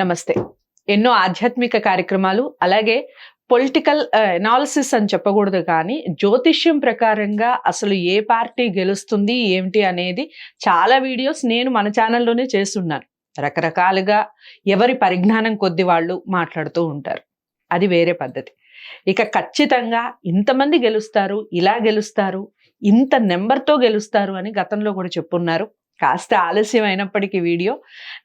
నమస్తే. ఎన్నో ఆధ్యాత్మిక కార్యక్రమాలు అలాగే పొలిటికల్ అనాలిసిస్ అని చెప్పకూడదు కానీ జ్యోతిష్యం ప్రకారంగా అసలు ఏ పార్టీ గెలుస్తుంది ఏమిటి అనేది చాలా వీడియోస్ నేను మన ఛానల్లోనే చేస్తున్నాను. రకరకాలుగా ఎవరి పరిజ్ఞానం కొద్ది వాళ్ళు మాట్లాడుతూ ఉంటారు. అది వేరే పద్ధతి. ఇక ఖచ్చితంగా ఇంతమంది గెలుస్తారు, ఇలా గెలుస్తారు, ఇంత నెంబర్తో గెలుస్తారు అని గతంలో కూడా చెప్పున్నారు. కాస్త ఆలస్యం అయినప్పటికీ వీడియో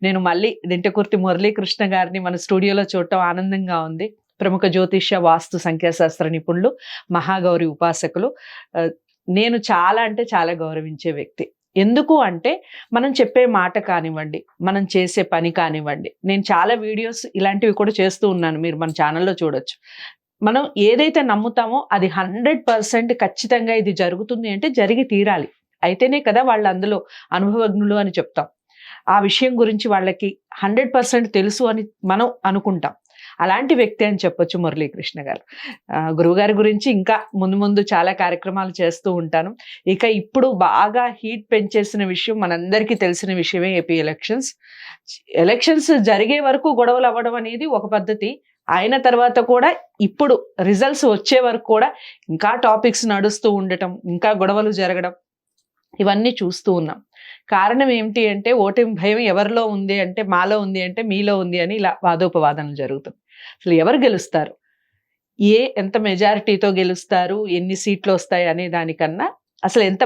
నేను మళ్ళీ దింటకుర్తి మురళీకృష్ణ గారిని మన స్టూడియోలో చూడటం ఆనందంగా ఉంది. ప్రముఖ జ్యోతిష్య వాస్తు సంఖ్యాశాస్త్ర నిపుణులు, మహాగౌరి ఉపాసకులు. నేను చాలా అంటే చాలా గౌరవించే వ్యక్తి. ఎందుకు అంటే మనం చెప్పే మాట కానివ్వండి, మనం చేసే పని కానివ్వండి, నేను చాలా వీడియోస్ ఇలాంటివి కూడా చేస్తూ ఉన్నాను, మీరు మన ఛానల్లో చూడొచ్చు. మనం ఏదైతే నమ్ముతామో అది 100% ఖచ్చితంగా ఇది జరుగుతుంది అంటే జరిగి తీరాలి. అయితేనే కదా వాళ్ళు అందులో అనుభవజ్ఞులు అని చెప్తాం. ఆ విషయం గురించి వాళ్ళకి 100% తెలుసు అని మనం అనుకుంటాం. అలాంటి వ్యక్తి అని చెప్పొచ్చు మురళీకృష్ణ గారు. గురువుగారి గురించి ఇంకా ముందు ముందు చాలా కార్యక్రమాలు చేస్తూ ఉంటాను. ఇక ఇప్పుడు బాగా హీట్ పెంచేసిన విషయం మనందరికీ తెలిసిన విషయమే ఏపీ ఎలక్షన్స్ జరిగే వరకు గొడవలు అవ్వడం అనేది ఒక పద్ధతి. అయిన తర్వాత కూడా ఇప్పుడు రిజల్ట్స్ వచ్చే వరకు కూడా ఇంకా టాపిక్స్ నడుస్తూ ఉండటం, ఇంకా గొడవలు జరగడం, ఇవన్నీ చూస్తూ ఉన్నాం. కారణం ఏమిటి అంటే ఓటమి భయం ఎవరిలో ఉంది అంటే మాలో ఉంది అంటే మీలో ఉంది అని ఇలా వాదోపవాదనలు జరుగుతుంది. అసలు ఎవరు గెలుస్తారు, ఎంత మెజారిటీతో గెలుస్తారు, ఎన్ని సీట్లు వస్తాయి అనే దానికన్నా అసలు ఎంత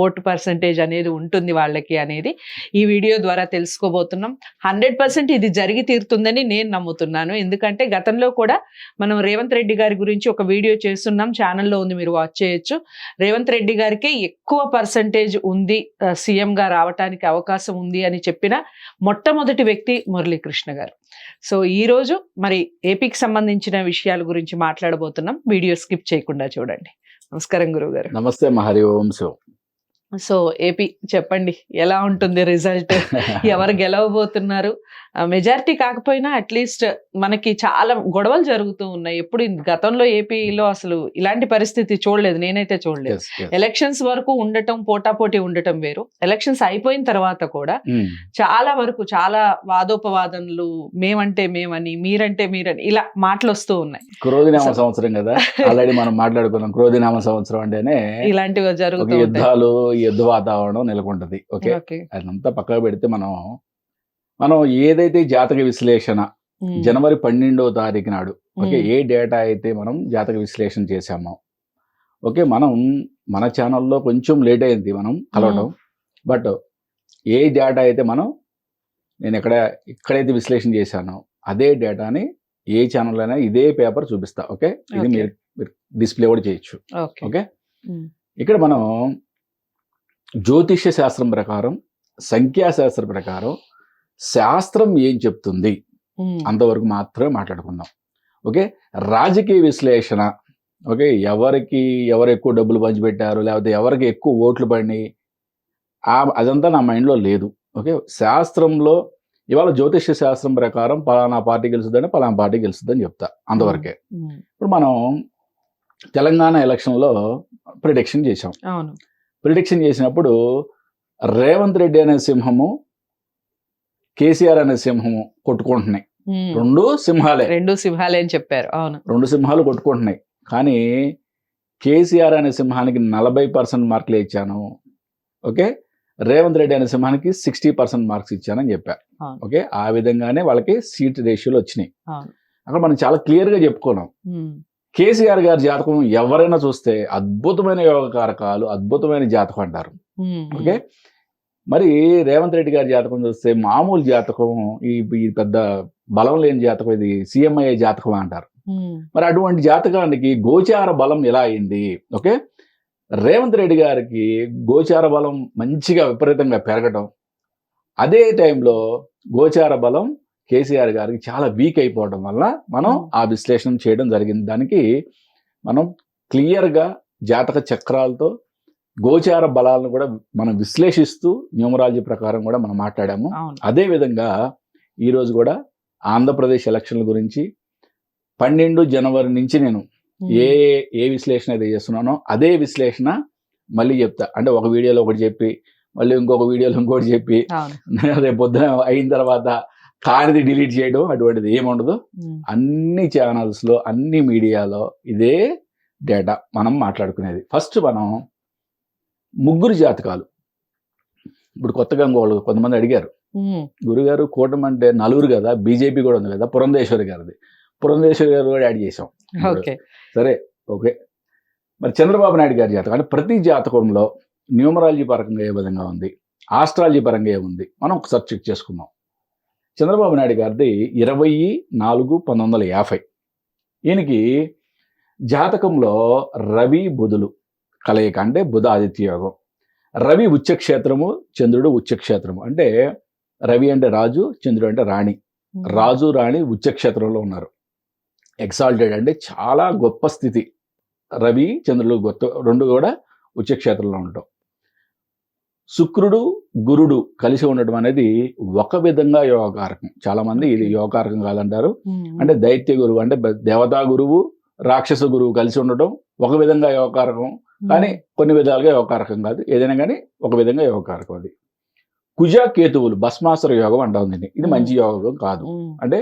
ఓటు పర్సంటేజ్ అనేది ఉంటుంది వాళ్ళకి అనేది ఈ వీడియో ద్వారా తెలుసుకోబోతున్నాం. 100% ఇది జరిగి తీరుతుందని నేను నమ్ముతున్నాను. ఎందుకంటే గతంలో కూడా మనం రేవంత్ రెడ్డి గారి గురించి ఒక వీడియో చేస్తున్నాం, ఛానల్లో ఉంది, మీరు వాచ్ చేయొచ్చు. రేవంత్ రెడ్డి గారికి ఎక్కువ పర్సంటేజ్ ఉంది, సీఎంగా రావటానికి అవకాశం ఉంది అని చెప్పిన మొట్టమొదటి వ్యక్తి మురళీకృష్ణ గారు. సో ఈరోజు మరి ఏపీకి సంబంధించిన విషయాల గురించి మాట్లాడబోతున్నాం. వీడియో స్కిప్ చేయకుండా చూడండి. నమస్కారం గురువు గారు. నమస్తే మహరి ఓం శివ. సో ఏపీ చెప్పండి, ఎలా ఉంటుంది రిజల్ట్, ఎవరు గెలవబోతున్నారు? మెజారిటీ కాకపోయినా అట్లీస్ట్ మనకి చాలా గొడవలు జరుగుతూ ఉన్నాయి. ఎప్పుడు గతంలో ఏపీలో అసలు ఇలాంటి పరిస్థితి చూడలేదు, నేనైతే చూడలేదు. ఎలక్షన్స్ వరకు ఉండటం, పోటాపోటీ ఉండటం వేరు. ఎలక్షన్స్ అయిపోయిన తర్వాత కూడా చాలా వరకు చాలా వాదోపవాదనలు, మేమంటే మేమని, మీరంటే మీరని, ఇలా మాటలు వస్తూ ఉన్నాయి. క్రోధినామ సంవత్సరం కదా, ఆల్రెడీ మనం మాట్లాడుకున్నాం. క్రోధినామ సంవత్సరం అంటేనే ఇలాంటివి జరుగుతూ యుద్ధాలు, యుద్ధ వాతావరణం నెలకొంటది. ఓకే, అదంతా పక్కకు పెడితే మనం ఏదైతే జాతక విశ్లేషణ జనవరి 12వ తారీఖు నాడు, ఓకే, ఏ డేటా అయితే మనం జాతక విశ్లేషణ చేశామో, ఓకే, మన ఛానల్లో కొంచెం లేట్ అయింది మనం కలవడం. బట్ ఏ డేటా అయితే నేను ఎక్కడైతే విశ్లేషణ చేశానో అదే డేటాని ఏ ఛానల్ అయినా ఇదే పేపర్ చూపిస్తా. ఓకే, ఇది మీరు డిస్ప్లే కూడా చేయొచ్చు. ఓకే, ఇక్కడ మనం జ్యోతిష్య శాస్త్రం ప్రకారం, సంఖ్యాశాస్త్రం ప్రకారం శాస్త్రం ఏం చెప్తుంది అంతవరకు మాత్రమే మాట్లాడుకుందాం. ఓకే, రాజకీయ విశ్లేషణ, ఓకే, ఎవరు ఎక్కువ డబ్బులు పంచిపెట్టారు, లేకపోతే ఎవరికి ఎక్కువ ఓట్లు పడినాయి, అదంతా నా మైండ్లో లేదు. ఓకే, శాస్త్రంలో ఇవాళ జ్యోతిష్య శాస్త్రం ప్రకారం పలానా పార్టీ గెలుస్తుందని పలానా పార్టీ గెలుస్తుందని చెప్తా, అంతవరకే. ఇప్పుడు మనం తెలంగాణ ఎలక్షన్లో ప్రిడిక్షన్ చేసాం. ప్రిడిక్షన్ చేసినప్పుడు రేవంత్ రెడ్డి అనే సింహము, కేసీఆర్ అనే సింహము కొట్టుకుంటున్నాయి. రెండు సింహాలే అని చెప్పారు. అవును, రెండు సింహాలు కొట్టుకుంటున్నాయి. కానీ కేసీఆర్ అనే సింహానికి 40% మార్కులు ఇచ్చాను. ఓకే, రేవంత్ రెడ్డి అనే సింహానికి 60% మార్క్స్ ఇచ్చానని చెప్పారు. ఓకే, ఆ విధంగానే వాళ్ళకి సీట్ రేషియోలు వచ్చినాయి. అక్కడ మనం చాలా క్లియర్గా చెప్పుకున్నాం. కేసీఆర్ గారి జాతకం ఎవరైనా చూస్తే అద్భుతమైన యోగ కారకాలు, అద్భుతమైన జాతకం అంటారు. ఓకే, మరి రేవంత్ రెడ్డి గారి జాతకం చూస్తే మామూలు జాతకం, ఈ పెద్ద బలం లేని జాతకం, ఇది సీఎం అయ్యే జాతకం అంటారు. మరి అటువంటి జాతకానికి గోచార బలం ఎలా అయింది? ఓకే, రేవంత్ రెడ్డి గారికి గోచార బలం మంచిగా విపరీతంగా పెరగటం, అదే టైంలో గోచార బలం కేసీఆర్ గారికి చాలా వీక్ అయిపోవడం వల్ల మనం ఆ విశ్లేషణ చేయడం జరిగింది. దానికి మనం క్లియర్గా జాతక చక్రాలతో గోచార బలాలను కూడా మనం విశ్లేషిస్తూ న్యూమరాలజీ ప్రకారం కూడా మనం మాట్లాడాము. అదేవిధంగా ఈరోజు కూడా ఆంధ్రప్రదేశ్ ఎలక్షన్ల గురించి 12 జనవరి నుంచి నేను ఏ విశ్లేషణ అయితే చేస్తున్నానో అదే విశ్లేషణ మళ్ళీ చెప్తా. అంటే ఒక వీడియోలో ఒకటి చెప్పి మళ్ళీ ఇంకొక వీడియోలో ఇంకోటి చెప్పి రేపు పొద్దున అయిన తర్వాత కానిది డిలీట్ చేయడం అటువంటిది ఏముండదు. అన్ని ఛానల్స్లో అన్ని మీడియాలో ఇదే డేటా మనం మాట్లాడుకునేది. ఫస్ట్ మనం ముగ్గురు జాతకాలు. ఇప్పుడు కొత్తగా కొంతమంది అడిగారు, గురుగారు కూటమి అంటే నలుగురు కదా, బీజేపీ కూడా ఉంది కదా, పురంధేశ్వరి గారిది. పురంధేశ్వరి గారు కూడా యాడ్ చేసాం. సరే, ఓకే. మరి చంద్రబాబు నాయుడు గారి జాతకం అంటే ప్రతి జాతకంలో న్యూమరాలజీ పరంగా ఏ విధంగా ఉంది, ఆస్ట్రాలజీ పరంగా ఏముంది, మనం ఒకసారి చెక్ చేసుకుందాం. చంద్రబాబు నాయుడు గారిది 20/4/1950. ఈయనకి జాతకంలో రవి బుధులు కలయిక, అంటే బుధ ఆదిత్య యోగం. రవి ఉచ్చక్షేత్రము, చంద్రుడు ఉచ్చక్షేత్రము. అంటే రవి అంటే రాజు, చంద్రుడు అంటే రాణి. రాజు రాణి ఉచ్చక్షేత్రంలో ఉన్నారు. ఎక్సాల్టెడ్ అంటే చాలా గొప్ప స్థితి. రవి చంద్రుడు రెండు కూడా ఉచ్చక్షేత్రంలో ఉండటం. శుక్రుడు గురుడు కలిసి ఉండటం అనేది ఒక విధంగా యోగకారకం. చాలా మంది ఇది యోగకారకం కాదంటారు. అంటే దైత్య గురువు అంటే దేవతా గురువు, రాక్షస గురువు కలిసి ఉండటం ఒక విధంగా యోగకారకం, కానీ కొన్ని విధాలుగా యోగకారకం కాదు. ఏదైనా కానీ ఒక విధంగా యోగకారకం. అది కుజ కేతువులు భస్మాసుర యోగం అంటాం దీన్ని. ఇది మంచి యోగం కాదు. అంటే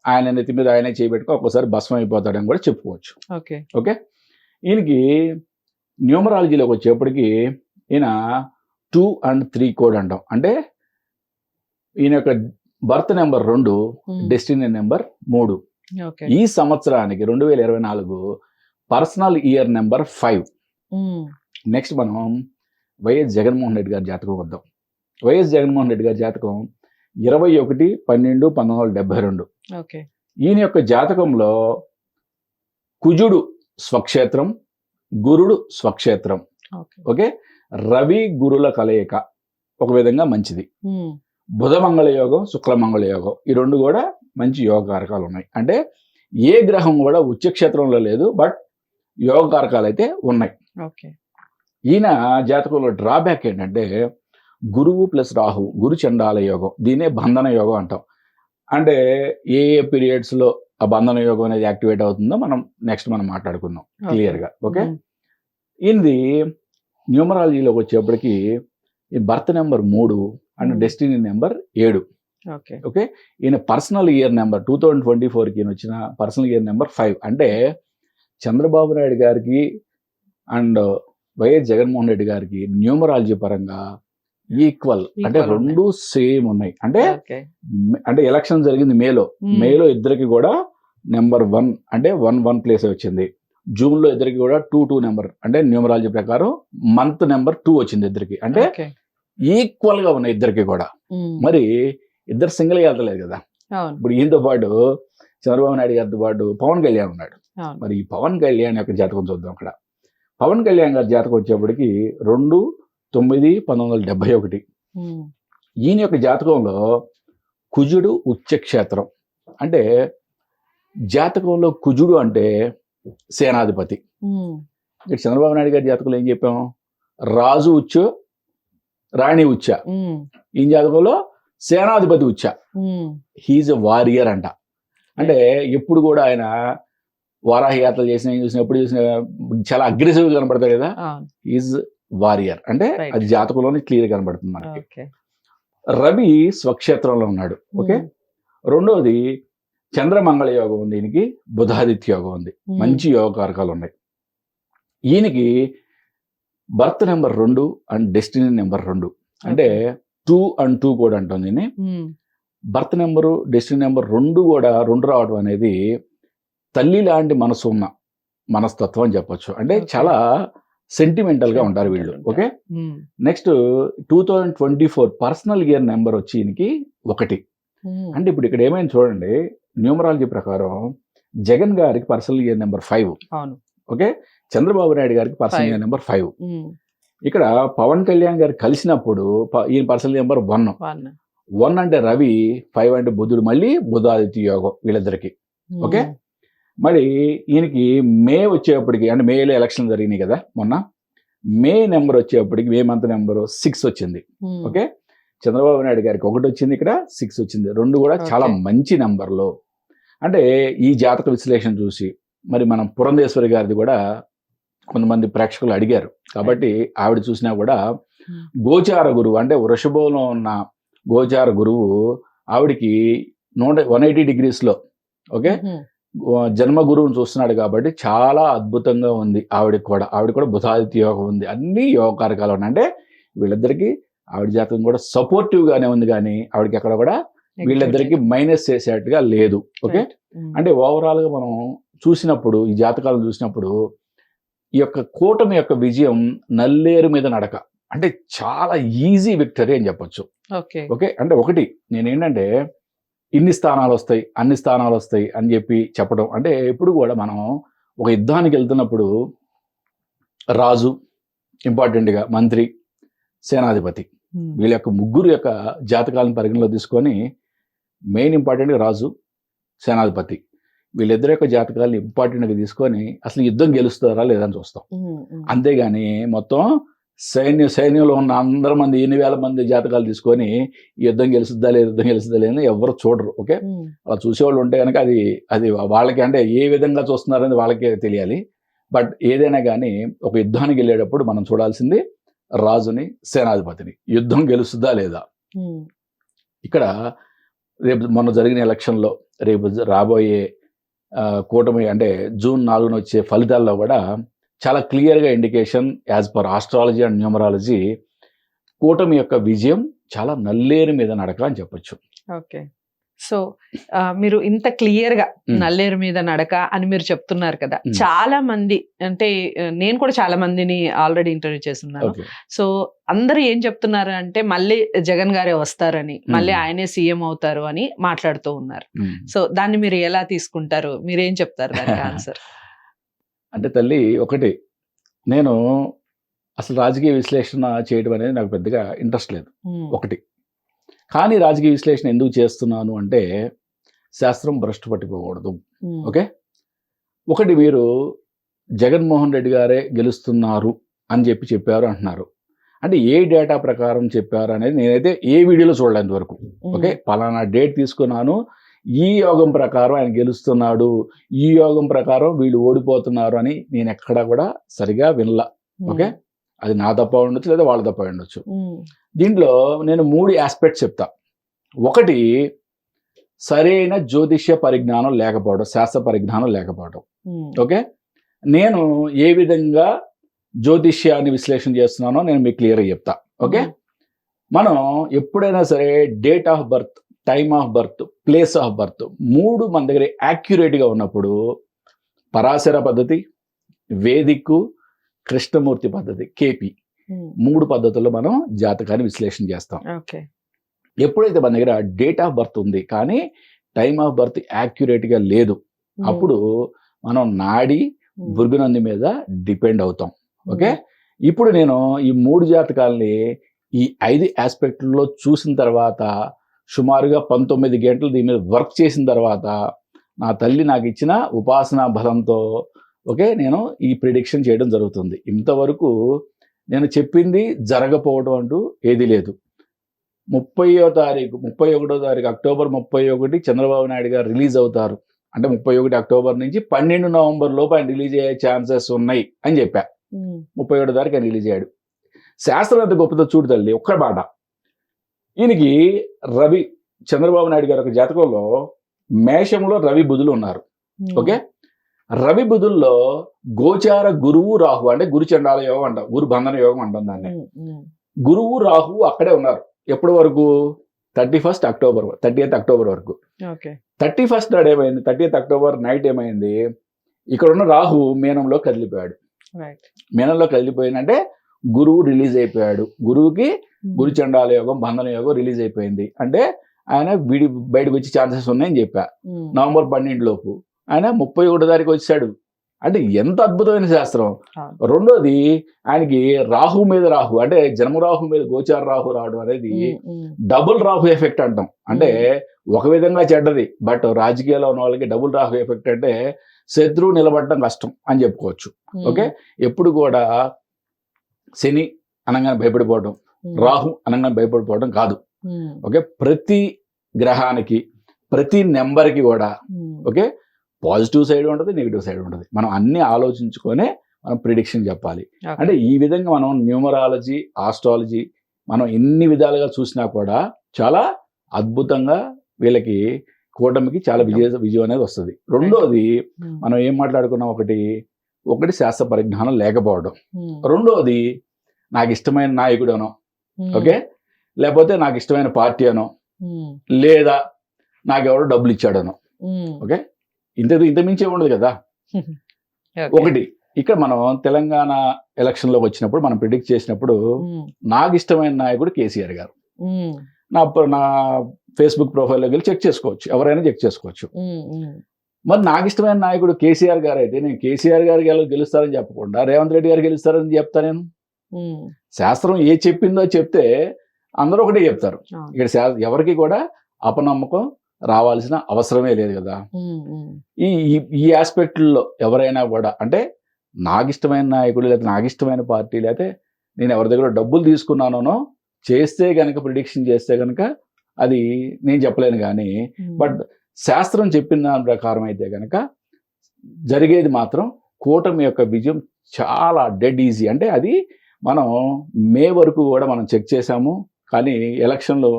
ఆయన నెత్తి మీద ఆయనే చేయబెట్టుకో ఒక్కోసారి భస్మం అయిపోతాడని కూడా చెప్పుకోవచ్చు. ఓకే. ఈయనకి న్యూమరాలజీలోకి వచ్చేప్పటికి ఈయన 2 and 3 కోడ్ అంటాం. అంటే ఈయన యొక్క బర్త్ నెంబర్ 2, డెస్టినీ నెంబర్ 3. ఈ సంవత్సరానికి 2024 పర్సనల్ ఇయర్ నెంబర్ 5. నెక్స్ట్ మనం వైఎస్ జగన్మోహన్ రెడ్డి గారి జాతకం వద్దాం. వైఎస్ జగన్మోహన్ రెడ్డి గారి జాతకం 21/12/1972. ఈయన యొక్క జాతకంలో కుజుడు స్వక్షేత్రం, గురుడు స్వక్షేత్రం. ఓకే. రవి గురుల కలయిక ఒక విధంగా మంచిది. బుధ మంగళ యోగం, శుక్ల మంగళ యోగం, ఈ రెండు కూడా మంచి యోగకారకాలు ఉన్నాయి. అంటే ఏ గ్రహం కూడా ఉచ్చక్షేత్రంలో లేదు, బట్ యోగకారకాలు అయితే ఉన్నాయి. ఈయన జాతకంలో డ్రాబ్యాక్ ఏంటంటే గురువు ప్లస్ రాహు, గురు చండాల యోగం. దీన్నే బంధన యోగం అంటాం. అంటే ఏ పీరియడ్స్లో ఆ బంధన యోగం అనేది యాక్టివేట్ అవుతుందో మనం నెక్స్ట్ మాట్లాడుకుందాం క్లియర్గా. ఓకే. ఇది న్యూమరాలజీలోకి వచ్చేప్పటికి ఈ birth number 3 and destiny number 7. Okay. ఈయన పర్సనల్ ఇయర్ నెంబర్ 2024కి ఈయన వచ్చిన పర్సనల్ ఇయర్ నెంబర్ 5. అంటే చంద్రబాబు నాయుడు గారికి అండ్ వైఎస్ జగన్మోహన్ రెడ్డి గారికి న్యూమరాలజీ పరంగా ఈక్వల్, అంటే రెండు సేమ్ ఉన్నాయి. అంటే ఎలక్షన్ జరిగింది మేలో ఇద్దరికి కూడా నెంబర్ 1 అంటే 1 ప్లేస్ వచ్చింది. జూన్లో ఇద్దరికి కూడా 2 నెంబర్, అంటే న్యూమరాలజీ ప్రకారం మంత్ నెంబర్ 2 వచ్చింది ఇద్దరికి. అంటే ఈక్వల్ గా ఉన్నాయి ఇద్దరికి కూడా. మరి ఇద్దరు సింగిల్ గా వెళ్తలేదు కదా. ఇప్పుడు ఈయనతో పాటు చంద్రబాబు నాయుడు గారితో పాటు పవన్ కళ్యాణ్ ఉన్నాడు. మరి ఈ పవన్ కళ్యాణ్ యొక్క జాతకం చూద్దాం. అక్కడ పవన్ కళ్యాణ్ గారి జాతకం వచ్చేప్పటికి 2/9/1971. ఈయన యొక్క జాతకంలో కుజుడు ఉచ్చక్షేత్రం. అంటే జాతకంలో కుజుడు అంటే సేనాధిపతి. ఇక్కడ చంద్రబాబు నాయుడు గారి జాతకంలో ఏం చెప్పాం? రాజు ఉచ్చ, రాణి ఉచ్చ. ఈ జాతకంలో సేనాధిపతి ఉచ్చ. హీజ్ ఎ వారియర్ అంట. అంటే ఎప్పుడు కూడా ఆయన వారాహి యాత్రలు చూసిన ఎప్పుడు చూసిన చాలా అగ్రెసివ్ కనబడతాడు కదా. ఈజ్ వారియర్ అంటే అది జాతకంలోనే క్లియర్ కనబడుతుంది మనకి. రవి స్వక్షేత్రంలో ఉన్నాడు. ఓకే. రెండోది చంద్రమంగళ యోగం ఉంది, ఈయనకి బుధాదిత్య యోగం ఉంది. మంచి యోగకారకాలు ఉన్నాయి. ఈయనకి birth number 2 and destiny number 2. అంటే 2 and 2 కూడా అంటుంది దీన్ని. బర్త్ నెంబరు డెస్టినీ నెంబర్ 2 కూడా 2 రావడం అనేది తల్లి లాంటి మనసు ఉన్న మనస్తత్వం అని చెప్పొచ్చు. అంటే చాలా సెంటిమెంటల్ గా ఉంటారు వీళ్ళు. Okay. Next 2024 personal year number వచ్చి ఈయనకి 1. అంటే ఇప్పుడు ఇక్కడ ఏమైనా చూడండి, న్యూమరాలజీ ప్రకారం జగన్ గారికి personal year number 5. Okay. Chandrababu Naidu గారికి పర్సనల్ ఇయర్ నెంబర్ 5. ఇక్కడ పవన్ కళ్యాణ్ గారు కలిసినప్పుడు ఈయన పర్సనల్ నెంబర్ 1 అంటే రవి, 5 అంటే బుధుడు, మళ్ళీ బుధాదిత్య యోగం వీళ్ళిద్దరికి. ఓకే. మరి ఈయనకి మే వచ్చేప్పటికి, అంటే మేలో ఎలక్షన్ జరిగినాయి కదా మొన్న, మే నెంబర్ వచ్చేప్పటికి మే మంత్ నెంబర్ 6 వచ్చింది. ఓకే. చంద్రబాబు నాయుడు గారికి 1 వచ్చింది, ఇక్కడ 6 వచ్చింది. 2 కూడా చాలా మంచి నెంబర్లు. అంటే ఈ జాతక విశ్లేషణ చూసి మరి మనం పురంధేశ్వరి గారిది కూడా కొంతమంది ప్రేక్షకులు అడిగారు కాబట్టి ఆవిడ చూసినా కూడా గోచార గురువు, అంటే వృషభంలో ఉన్న గోచార గురువు ఆవిడికి 180 degrees ఓకే జన్మ గురువుని చూస్తున్నాడు కాబట్టి చాలా అద్భుతంగా ఉంది. ఆవిడ కూడా బుధాదిత్య యోగం ఉంది. అన్ని యోగకారకాలు ఉన్నాయి. అంటే వీళ్ళిద్దరికి ఆవిడ జాతకం కూడా సపోర్టివ్ గానే ఉంది, కానీ ఆవిడకి ఎక్కడ కూడా వీళ్ళిద్దరికి మైనస్ చేసేట్టుగా లేదు. ఓకే, అంటే ఓవరాల్ గా మనం చూసినప్పుడు, ఈ జాతకాలను చూసినప్పుడు, ఈ యొక్క కూటమి యొక్క విజయం నల్లేరు మీద నడక, అంటే చాలా ఈజీ విక్టరీ అని చెప్పొచ్చు. ఓకే, అంటే ఒకటి నేనేంటంటే ఇన్ని స్థానాలు వస్తాయి, అన్ని స్థానాలు వస్తాయి అని చెప్పి చెప్పడం అంటే, ఎప్పుడు కూడా మనం ఒక యుద్ధానికి వెళ్తున్నప్పుడు రాజు ఇంపార్టెంట్గా, మంత్రి, సేనాధిపతి, వీళ్ళ యొక్క ముగ్గురు యొక్క జాతకాలను పరిగణలో తీసుకొని మెయిన్ ఇంపార్టెంట్గా రాజు, సేనాధిపతి, వీళ్ళిద్దరి యొక్క జాతకాలను ఇంపార్టెంట్గా తీసుకొని అసలు యుద్ధం గెలుస్తారా లేదని చూస్తాం. అంతేగాని మొత్తం సైన్యంలో ఉన్న 100 మంది 8,000 మంది జాతకాలు తీసుకొని యుద్ధం గెలుస్తుందా లేదని ఎవరు చూడరు. ఓకే, అలా చూసేవాళ్ళు ఉంటే కనుక అది వాళ్ళకి, అంటే ఏ విధంగా చూస్తున్నారని వాళ్ళకే తెలియాలి. బట్ ఏదైనా కానీ ఒక యుద్ధానికి వెళ్ళేటప్పుడు మనం చూడాల్సింది రాజుని, సేనాధిపతిని. యుద్ధం గెలుస్తుందా లేదా. ఇక్కడ రేపు మొన్న జరిగిన ఎలక్షన్లో, రేపు రాబోయే కూటమి అంటే June 4న వచ్చే ఫలితాల్లో కూడా చాలా క్లియర్గా indication as per astrology and numerology, కూటమి యొక్క విజయం చాలా నల్లేరు మీద నడక అని చెప్పొచ్చు. ఓకే, సో మీరు ఇంత క్లియర్ గా నల్లేరు మీద నడక అని మీరు చెప్తున్నారు కదా, చాలా మంది, అంటే నేను కూడా చాలా మందిని ఆల్రెడీ ఇంటర్వ్యూ చేస్తున్నాను. సో అందరూ ఏం చెప్తున్నారు అంటే మళ్ళీ జగన్ గారే వస్తారని, మళ్ళీ ఆయనే సీఎం అవుతారు అని మాట్లాడుతూ ఉన్నారు. సో దాన్ని మీరు ఎలా తీసుకుంటారు, మీరేం చెప్తారు దానికి ఆన్సర్? అంటే తల్లి, ఒకటి, నేను అసలు రాజకీయ విశ్లేషణ చేయడం అనేది నాకు పెద్దగా ఇంట్రెస్ట్ లేదు. ఒకటి, కానీ రాజకీయ విశ్లేషణ ఎందుకు చేస్తున్నాను అంటే శాస్త్రం భ్రష్టు పట్టిపోకూడదు. ఓకే, ఒకటి, మీరు జగన్మోహన్ రెడ్డి గారే గెలుస్తున్నారు అని చెప్పారు అంటున్నారు. అంటే ఏ డేటా ప్రకారం చెప్పారు అనేది నేనైతే ఏ వీడియోలో చూడలేంత వరకు. ఓకే, పలానా డేట్ తీసుకున్నాను, ఈ యోగం ప్రకారం ఆయన గెలుస్తున్నాడు, ఈ యోగం ప్రకారం వీళ్ళు ఓడిపోతున్నారు అని నేను ఎక్కడా కూడా సరిగా వినలా. ఓకే, అది నా తప్ప ఉండొచ్చు, లేదా వాళ్ళ తప్ప ఉండొచ్చు. దీంట్లో నేను 3 ఆస్పెక్ట్స్ చెప్తా. ఒకటి, సరైన జ్యోతిష్య పరిజ్ఞానం లేకపోవడం, శాస్త్ర పరిజ్ఞానం లేకపోవడం. ఓకే, నేను ఏ విధంగా జ్యోతిష్యాన్ని విశ్లేషణ చేస్తున్నానో నేను మీకు క్లియర్గా చెప్తా. ఓకే, మనం ఎప్పుడైనా సరే date of birth, time of birth, place of birth 3 మన దగ్గర యాక్యురేట్గా ఉన్నప్పుడు పరాశర పద్ధతి, వేదిక్, కృష్ణమూర్తి పద్ధతి, కేపీ 3 పద్ధతుల్లో మనం జాతకాన్ని విశ్లేషణ చేస్తాం. ఎప్పుడైతే మన దగ్గర డేట్ ఆఫ్ బర్త్ ఉంది కానీ టైమ్ ఆఫ్ బర్త్ యాక్యురేట్గా లేదు, అప్పుడు మనం నాడి, భృగునంది మీద డిపెండ్ అవుతాం. ఓకే, ఇప్పుడు నేను ఈ 3 జాతకాలని ఈ 5 ఆస్పెక్ట్లో చూసిన తర్వాత, సుమారుగా 19 గంటలు దీని మీద వర్క్ చేసిన తర్వాత, నా తల్లి నాకు ఇచ్చిన ఉపాసనా బలంతో ఓకే నేను ఈ ప్రిడిక్షన్ చేయడం జరుగుతుంది. ఇంతవరకు నేను చెప్పింది జరగపోవడం అంటూ ఏది లేదు. 31వ తారీఖు అక్టోబర్ 31 చంద్రబాబు నాయుడు గారు రిలీజ్ అవుతారు. అంటే 31 అక్టోబర్ నుంచి 12 నవంబర్ లోపు ఆయన రిలీజ్ అయ్యే ఛాన్సెస్ ఉన్నాయి అని చెప్పా. 31 తారీఖు ఆయన రిలీజ్ అయ్యాడు. శాస్త్రం ఎంత గొప్పతో చూడు తల్లి, ఒక్క మాట. ఈయనకి రవి, చంద్రబాబు నాయుడు గారి ఒక జాతకంలో మేషంలో రవి బుధులు ఉన్నారు. ఓకే, రవి బుధుల్లో గోచార గురువు రాహు, అంటే గురు చండాల యోగం అంటాం, గురు బంధన యోగం అంటాం దాన్ని. గురువు రాహు అక్కడే ఉన్నారు. ఎప్పటి వరకు? 30th అక్టోబర్ వరకు. 31st నాడు ఏమైంది? 30th అక్టోబర్ నైట్ ఏమైంది? ఇక్కడ ఉన్న రాహు మీనంలో కదిలిపోయాడు. మీనంలో కదిలిపోయిందంటే గురువు రిలీజ్ అయిపోయాడు. గురువుకి గురు చండాల యోగం, బంధన యోగం రిలీజ్ అయిపోయింది. అంటే ఆయన బయటకు వచ్చే ఛాన్సెస్ ఉన్నాయని చెప్పా. నవంబర్ 12 లోపు ఆయన 31 తారీఖు వచ్చాడు. అంటే ఎంత అద్భుతమైన శాస్త్రం. రెండోది, ఆయనకి రాహు మీద రాహు, అంటే జన్మరాహు మీద గోచార రాహు రావడం అనేది డబుల్ రాహు ఎఫెక్ట్ అంటాం. అంటే ఒక విధంగా చెడ్డది, బట్ రాజకీయాల్లో ఉన్న వాళ్ళకి డబుల్ రాహు ఎఫెక్ట్ అంటే శత్రువు నిలబడటం కష్టం అని చెప్పుకోవచ్చు. ఓకే, ఎప్పుడు కూడా శని అనగానే భయపడిపోవడం, రాహు అనగానే భయపడిపోవడం కాదు. ఓకే, ప్రతి గ్రహానికి, ప్రతి నెంబర్కి కూడా ఓకే పాజిటివ్ సైడ్ ఉంటుంది, నెగిటివ్ సైడ్ ఉంటుంది. మనం అన్ని ఆలోచించుకొనే మనం ప్రిడిక్షన్ చెప్పాలి. అంటే ఈ విధంగా మనం న్యూమరాలజీ, ఆస్ట్రాలజీ మనం ఎన్ని విధాలుగా చూసినా కూడా చాలా అద్భుతంగా వీళ్ళకి కూటమికి చాలా విజయం అనేది వస్తుంది. రెండోది మనం ఏం మాట్లాడుకున్నాం, ఒకటి శాస్త్ర పరిజ్ఞానం లేకపోవడం, రెండోది నాకు ఇష్టమైన నాయకుడు అనో, ఓకే, లేకపోతే నాకు ఇష్టమైన పార్టీ అనో, లేదా నాకెవరో డబ్బులు ఇచ్చాడనో, ఓకే, ఇంత మించే ఉండదు కదా. ఒకటి ఇక్కడ మనం తెలంగాణ ఎలక్షన్లోకి వచ్చినప్పుడు మనం ప్రిడిక్ట్ చేసినప్పుడు నాకు ఇష్టమైన నాయకుడు కేసీఆర్ గారు. నా ఫేస్బుక్ ప్రొఫైల్లోకి వెళ్ళి చెక్ చేసుకోవచ్చు, ఎవరైనా చెక్ చేసుకోవచ్చు. మరి నాకు ఇష్టమైన నాయకుడు కేసీఆర్ గారు అయితే నేను కేసీఆర్ గారు గెలుస్తారని చెప్పకుండా రేవంత్ రెడ్డి గారు గెలుస్తారని చెప్తా. నేను శాస్త్రం ఏ చెప్పిందో చెప్తే అందరూ ఒకటే చెప్తారు. ఇక్కడ ఎవరికి కూడా అపనమ్మకం రావాల్సిన అవసరమే లేదు కదా. ఈ ఆస్పెక్ట్లో ఎవరైనా కూడా అంటే నాకు ఇష్టమైన నాయకుడు లేకపోతే నాకు ఇష్టమైన పార్టీ లేకపోతే నేను ఎవరి దగ్గర డబ్బులు తీసుకున్నానో చేస్తే కనుక ప్రిడిక్షన్ చేస్తే కనుక అది నేను చెప్పలేను. కానీ బట్ శాస్త్రం చెప్పిన దాని ప్రకారం అయితే కనుక జరిగేది మాత్రం కూటమి యొక్క విజయం చాలా డెడ్ ఈజీ. అంటే అది మనం మే వరకు కూడా మనం చెక్ చేసాము. కానీ ఎలక్షన్లో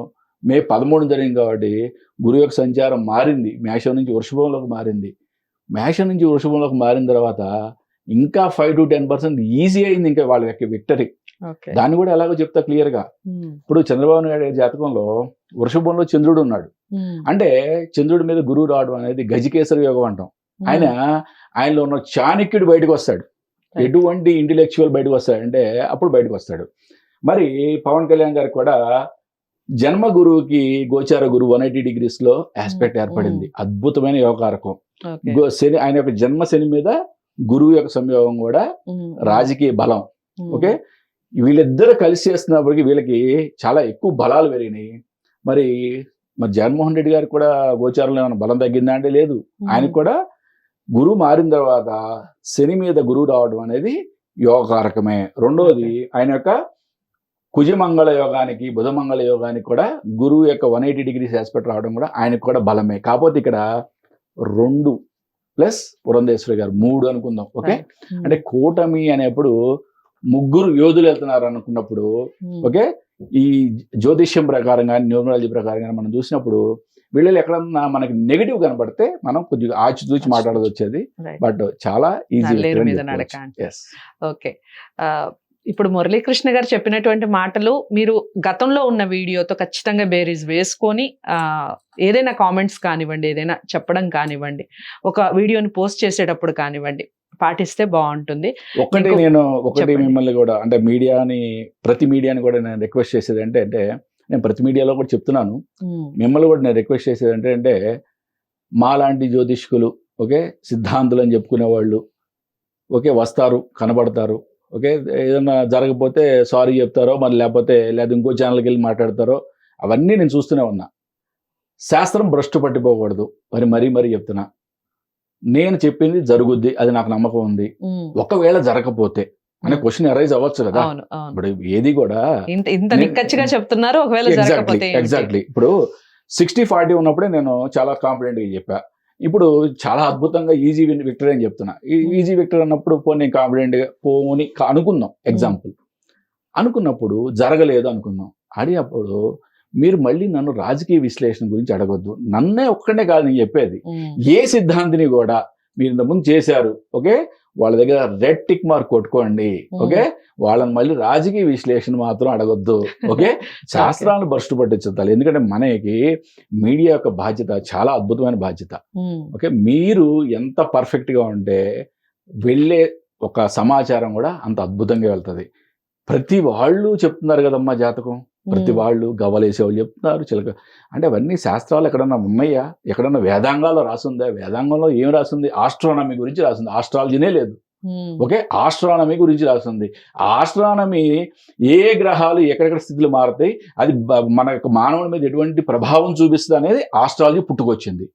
మే 13 జరిగింది కాబట్టి గురు యొక్క సంచారం మారింది, మేషం నుంచి వృషభంలోకి మారింది. మేషం నుంచి వృషభంలోకి మారిన తర్వాత ఇంకా 5 to 10% ఈజీ అయింది ఇంకా వాళ్ళ యొక్క విక్టరీ. దాన్ని కూడా ఎలాగో చెప్తా క్లియర్గా. ఇప్పుడు చంద్రబాబు నాయుడు జాతకంలో వృషభంలో చంద్రుడు ఉన్నాడు. అంటే చంద్రుడి మీద గురువు రావడం అనేది గజకేసరి యోగం అంటాం. ఆయనలో ఉన్న చాణక్యుడు బయటకు వస్తాడు. ఎటువంటి ఇంటెలెక్చువల్ బయటకు వస్తాడు అంటే అప్పుడు బయటకు వస్తాడు. మరి పవన్ కళ్యాణ్ గారికి కూడా జన్మ గురువుకి గోచార గురువు 180 degrees ఆస్పెక్ట్ ఏర్పడింది. అద్భుతమైన యోగకారకం. శని, ఆయన యొక్క జన్మ శని మీద గురువు యొక్క సంయోగం కూడా రాజకీయ బలం. ఓకే, వీళ్ళిద్దరు కలిసి చేస్తున్నప్పటికీ వీళ్ళకి చాలా ఎక్కువ బలాలు పెరిగినాయి. మరి జగన్మోహన్ రెడ్డి గారికి కూడా గోచారంలో ఏమైనా బలం తగ్గిందా అంటే లేదు. ఆయనకు కూడా గురువు మారిన తర్వాత శని మీద గురువు రావడం అనేది యోగకారకమే. రెండోది ఆయన యొక్క కుజమంగళ యోగానికి బుధమంగళ యోగానికి కూడా గురువు యొక్క 180 degrees ఆస్పెక్ట్ రావడం కూడా ఆయనకు కూడా బలమే. కాకపోతే ఇక్కడ 2 ప్లస్ పురంధేశ్వరి గారు 3 అనుకుందాం. ఓకే, అంటే కూటమి అనేప్పుడు 3 యోధులు వెళ్తున్నారు అనుకున్నప్పుడు, ఓకే, ఈ జ్యోతిష్యం ప్రకారం కానీ న్యూమరాలజీ ప్రకారం కానీ మనం చూసినప్పుడు వీళ్ళు ఎక్కడన్నా మనకి నెగిటివ్ కనబడితే మనం కొద్దిగా ఆచితూచి మాట్లాడదు వచ్చేది. బట్ చాలా ఈజీ. ఓకే, ఇప్పుడు మురళీకృష్ణ గారు చెప్పినటువంటి మాటలు మీరు గతంలో ఉన్న వీడియోతో ఖచ్చితంగా బేరీజ్ వేసుకొని ఏదైనా కామెంట్స్ కానివ్వండి, ఏదైనా చెప్పడం కానివ్వండి, ఒక వీడియోని పోస్ట్ చేసేటప్పుడు కానివ్వండి పాటిస్తే బాగుంటుంది. ఒకటి మిమ్మల్ని కూడా అంటే ప్రతి మీడియాని కూడా నేను రిక్వెస్ట్ చేసేది అంటే నేను ప్రతి మీడియాలో కూడా చెప్తున్నాను, మిమ్మల్ని కూడా నేను రిక్వెస్ట్ చేసేది అంటే మాలాంటి జ్యోతిష్కులు, ఓకే, సిద్ధాంతులు అని చెప్పుకునే వాళ్ళు, ఓకే, వస్తారు, కనబడతారు, ఓకే, ఏదైనా జరగకపోతే సారీ చెప్తారో మరి లేకపోతే ఇంకో ఛానల్కి వెళ్ళి మాట్లాడతారో అవన్నీ నేను చూస్తూనే ఉన్నా. శాస్త్రం భ్రష్టు పట్టిపోకూడదు. మరీ చెప్తున్నా, నేను చెప్పింది జరుగుద్ది, అది నాకు నమ్మకం ఉంది. ఒకవేళ జరగకపోతే అనే క్వశ్చన్ అరైజ్ అవ్వచ్చు కదా. ఇప్పుడు ఏది కూడా చెప్తున్నారు. ఎగ్జాక్ట్లీ ఇప్పుడు 60-40 ఉన్నప్పుడే నేను చాలా కాన్ఫిడెంట్గా చెప్పా. ఇప్పుడు చాలా అద్భుతంగా ఈజీ విక్టరీ అని చెప్తున్నా. ఈజీ విక్టరీ అన్నప్పుడు నేను కాన్ఫిడెంట్గా అనుకుందాం. ఎగ్జాంపుల్ అనుకున్నప్పుడు జరగలేదు అనుకుందాం. అడిగినప్పుడు మీరు మళ్ళీ నన్ను రాజకీయ విశ్లేషణ గురించి అడగొద్దు. నన్నే ఒక్కడే కాదు నేను చెప్పేది, ఏ సిద్ధాంతిని కూడా మీరు ఇంతకుముందు చేశారు, ఓకే, వాళ్ళ దగ్గర రెడ్ టిక్ మార్క్ కొట్టుకోండి. ఓకే, వాళ్ళని మళ్ళీ రాజకీయ విశ్లేషణ మాత్రం అడగొద్దు. ఓకే, శాస్త్రాలను భ్రష్టు పట్టించాలి. ఎందుకంటే మనకి మీడియా యొక్క బాధ్యత చాలా అద్భుతమైన బాధ్యత. ఓకే, మీరు ఎంత పర్ఫెక్ట్గా ఉంటే వెళ్ళే ఒక సమాచారం కూడా అంత అద్భుతంగా వెళ్తుంది. ప్రతి వాళ్ళు చెప్తున్నారు కదమ్మా జాతకం, ప్రతి వాళ్ళు గవ్వలేసేవాళ్ళు చెప్తున్నారు, చిలక అంటే అవన్నీ శాస్త్రాలు ఎక్కడన్నా ఉన్నాయా? ఎక్కడన్నా వేదాంగాల్లో రాసుందా? వేదాంగంలో ఏం రాసింది? ఆస్ట్రానమీ గురించి రాసింది, ఆస్ట్రాలజీనే లేదు. ఓకే, ఆస్ట్రానమీ గురించి రాసింది. ఆస్ట్రానమీ ఏ గ్రహాలు ఎక్కడెక్కడ స్థితులు మారుతాయి, అది మన యొక్క మానవుడి మీద ఎటువంటి ప్రభావం చూపిస్తుంది అనేది ఆస్ట్రాలజీ పుట్టుకొచ్చింది.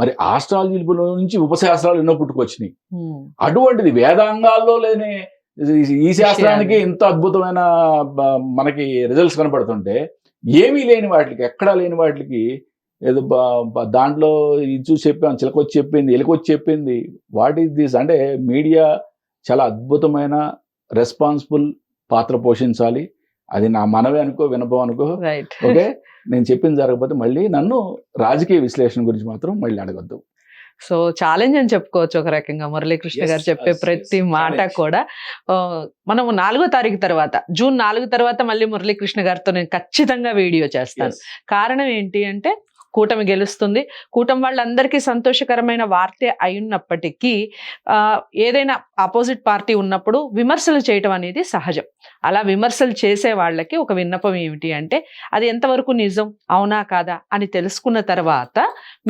మరి ఆస్ట్రాలజీ నుంచి ఉపశాస్త్రాలు ఎన్నో పుట్టుకొచ్చినాయి. అటువంటిది వేదాంగాల్లో లేని ఈ శాస్త్రానికి ఇంత అద్భుతమైన మనకి రిజల్ట్స్ కనపడుతుంటే ఏమీ లేని వాటికి, ఎక్కడా లేని వాటికి ఏదో దాంట్లో ఇది చూసి చెప్పాను, చిలకొచ్చి చెప్పింది, ఎలుకొచ్చి చెప్పింది. What is this? అంటే మీడియా చాలా అద్భుతమైన రెస్పాన్సిబుల్ పాత్ర పోషించాలి. అది నా మనవే అనుకో, వినపో అనుకో. రైట్. ఓకే, నేను చెప్పింది జరగకపోతే మళ్ళీ నన్ను రాజకీయ విశ్లేషణ గురించి మాత్రం మళ్ళీ అడగద్దు. సో ఛాలెంజ్ అని చెప్పుకోవచ్చు ఒక రకంగా మురళీకృష్ణ Yes, గారు చెప్పే yes, ప్రతి yes, మాట challenge. కూడా. మనము 4వ తారీఖు తర్వాత, జూన్ 4 తర్వాత మళ్ళీ మురళీకృష్ణ గారితో నేను ఖచ్చితంగా వీడియో చేస్తాను. Yes. కారణం ఏంటి అంటే కూటమి గెలుస్తుంది. కూటమి వాళ్ళందరికీ సంతోషకరమైన వార్తే అయినప్పటికీ ఏదైనా ఆపోజిట్ పార్టీ ఉన్నప్పుడు విమర్శలు చేయటం అనేది సహజం. అలా విమర్శలు చేసే వాళ్ళకి ఒక విన్నపం ఏమిటి అంటే అది ఎంతవరకు నిజం, అవునా కాదా అని తెలుసుకున్న తర్వాత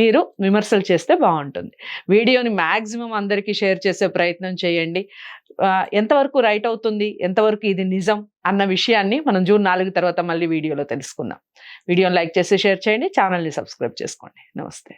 మీరు విమర్శలు చేస్తే బాగుంటుంది. వీడియోని మ్యాక్సిమం అందరికీ షేర్ చేసే ప్రయత్నం చేయండి. ఎంతవరకు రైట్ అవుతుంది, ఎంతవరకు ఇది నిజం అన్న విషయాన్ని మనం జూన్ 4 తర్వాత మళ్ళీ వీడియోలో తెలుసుకుందాం. వీడియోని లైక్ చేసి షేర్ చేయండి, ఛానల్ని సబ్స్క్రైబ్ చేసుకోండి. నమస్తే.